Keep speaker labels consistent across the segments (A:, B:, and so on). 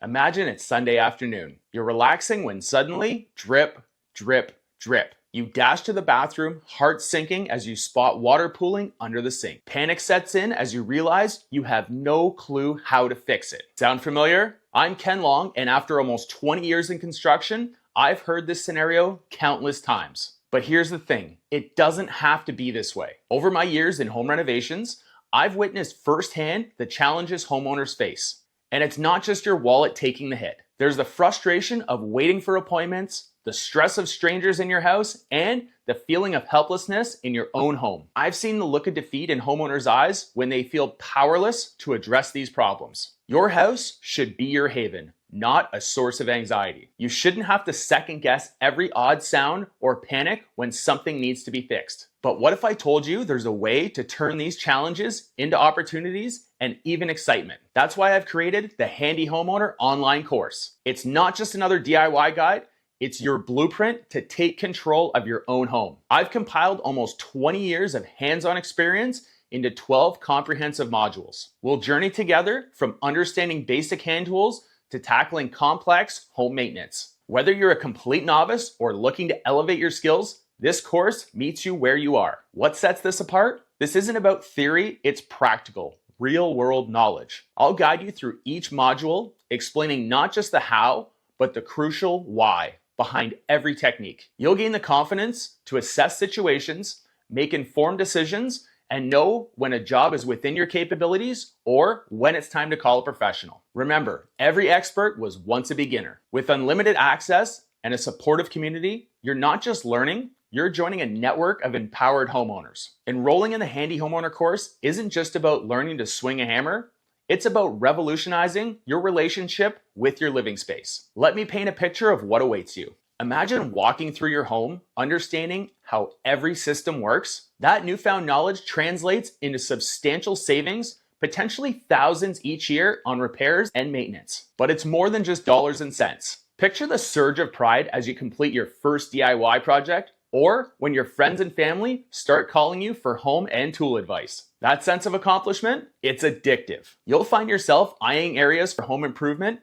A: Imagine it's Sunday afternoon. You're relaxing when suddenly, drip, drip, drip. You dash to the bathroom, heart sinking as you spot water pooling under the sink. Panic sets in as you realize you have no clue how to fix it. Sound familiar? I'm Ken Long, and after almost 20 years in construction, I've heard this scenario countless times. But here's the thing, it doesn't have to be this way. Over my years in home renovations, I've witnessed firsthand the challenges homeowners face. And it's not just your wallet taking the hit. There's the frustration of waiting for appointments, the stress of strangers in your house, and the feeling of helplessness in your own home. I've seen the look of defeat in homeowners' eyes when they feel powerless to address these problems. Your house should be your haven, not a source of anxiety. You shouldn't have to second guess every odd sound or panic when something needs to be fixed. But what if I told you there's a way to turn these challenges into opportunities and even excitement? That's why I've created the Handy Homeowner online course. It's not just another DIY guide, it's your blueprint to take control of your own home. I've compiled almost 20 years of hands-on experience into 12 comprehensive modules. We'll journey together from understanding basic hand tools to tackling complex home maintenance. Whether you're a complete novice or looking to elevate your skills, this course meets you where you are. What sets this apart? This isn't about theory, it's practical, real-world knowledge. I'll guide you through each module, explaining not just the how, but the crucial why behind every technique. You'll gain the confidence to assess situations, make informed decisions, and know when a job is within your capabilities or when it's time to call a professional. Remember, every expert was once a beginner. With unlimited access and a supportive community, you're not just learning, you're joining a network of empowered homeowners. Enrolling in the Handy Homeowner Course isn't just about learning to swing a hammer, it's about revolutionizing your relationship with your living space. Let me paint a picture of what awaits you. Imagine walking through your home, understanding how every system works. That newfound knowledge translates into substantial savings, potentially thousands each year on repairs and maintenance. But it's more than just dollars and cents. Picture the surge of pride as you complete your first DIY project, or when your friends and family start calling you for home and tool advice. That sense of accomplishment, it's addictive. You'll find yourself eyeing areas for home improvement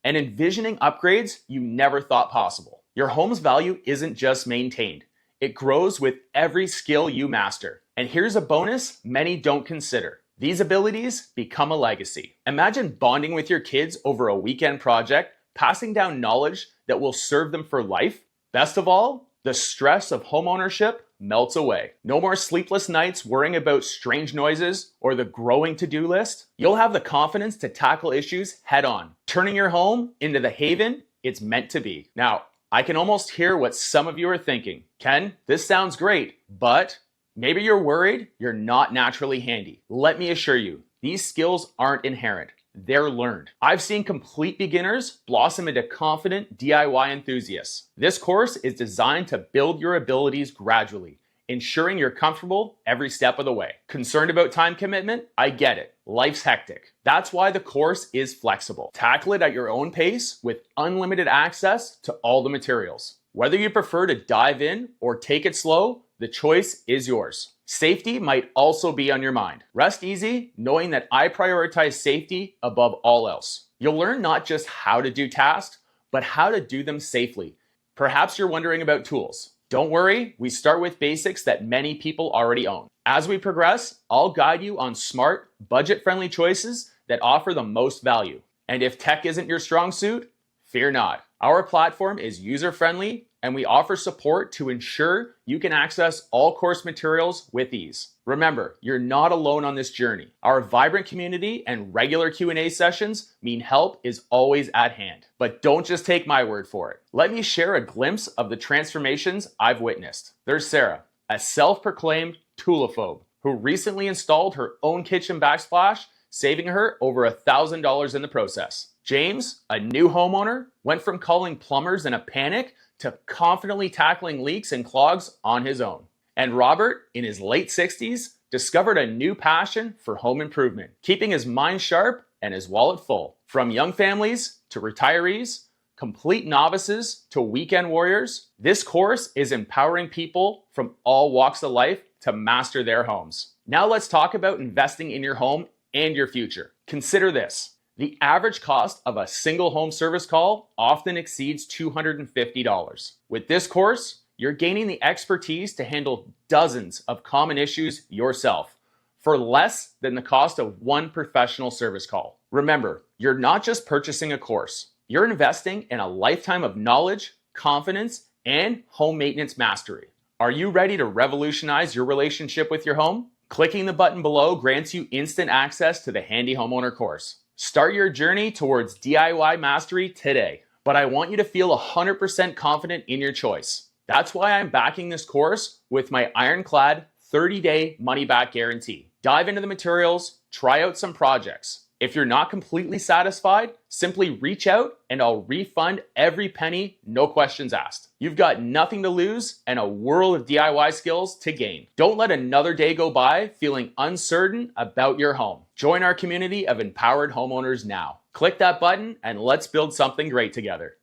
A: and envisioning upgrades you never thought possible. Your home's value isn't just maintained. It grows with every skill you master. And here's a bonus many don't consider. These abilities become a legacy. Imagine bonding with your kids over a weekend project, passing down knowledge that will serve them for life. Best of all, the stress of homeownership melts away. No more sleepless nights worrying about strange noises or the growing to-do list. You'll have the confidence to tackle issues head on, turning your home into the haven it's meant to be. Now, I can almost hear what some of you are thinking. Ken, this sounds great, but maybe you're worried you're not naturally handy. Let me assure you, these skills aren't inherent. They're learned. I've seen complete beginners blossom into confident DIY enthusiasts. This course is designed to build your abilities gradually, ensuring you're comfortable every step of the way. Concerned about time commitment? I get it. Life's hectic. That's why the course is flexible. Tackle it at your own pace with unlimited access to all the materials. Whether you prefer to dive in or take it slow, the choice is yours. Safety might also be on your mind. Rest easy knowing that I prioritize safety above all else. You'll learn not just how to do tasks, but how to do them safely. Perhaps you're wondering about tools. Don't worry, we start with basics that many people already own. As we progress, I'll guide you on smart, budget-friendly choices that offer the most value. And if tech isn't your strong suit, fear not. Our platform is user-friendly, and we offer support to ensure you can access all course materials with ease. Remember, you're not alone on this journey. Our vibrant community and regular Q&A sessions mean help is always at hand. But don't just take my word for it. Let me share a glimpse of the transformations I've witnessed. There's Sarah, a self-proclaimed toolophobe, who recently installed her own kitchen backsplash, saving her over $1,000 in the process. James, a new homeowner, went from calling plumbers in a panic to confidently tackling leaks and clogs on his own. And Robert, in his late 60s, discovered a new passion for home improvement, keeping his mind sharp and his wallet full. From young families to retirees, complete novices to weekend warriors, this course is empowering people from all walks of life to master their homes. Now let's talk about investing in your home and your future. Consider this. The average cost of a single home service call often exceeds $250. With this course, you're gaining the expertise to handle dozens of common issues yourself for less than the cost of one professional service call. Remember, you're not just purchasing a course, you're investing in a lifetime of knowledge, confidence, and home maintenance mastery. Are you ready to revolutionize your relationship with your home? Clicking the button below grants you instant access to the Handy Homeowner Course. Start your journey towards DIY mastery today, but I want you to feel 100% confident in your choice. That's why I'm backing this course with my ironclad 30-day money-back guarantee. Dive into the materials, try out some projects. If you're not completely satisfied, simply reach out and I'll refund every penny, no questions asked. You've got nothing to lose and a world of DIY skills to gain. Don't let another day go by feeling uncertain about your home. Join our community of empowered homeowners now. Click that button and let's build something great together.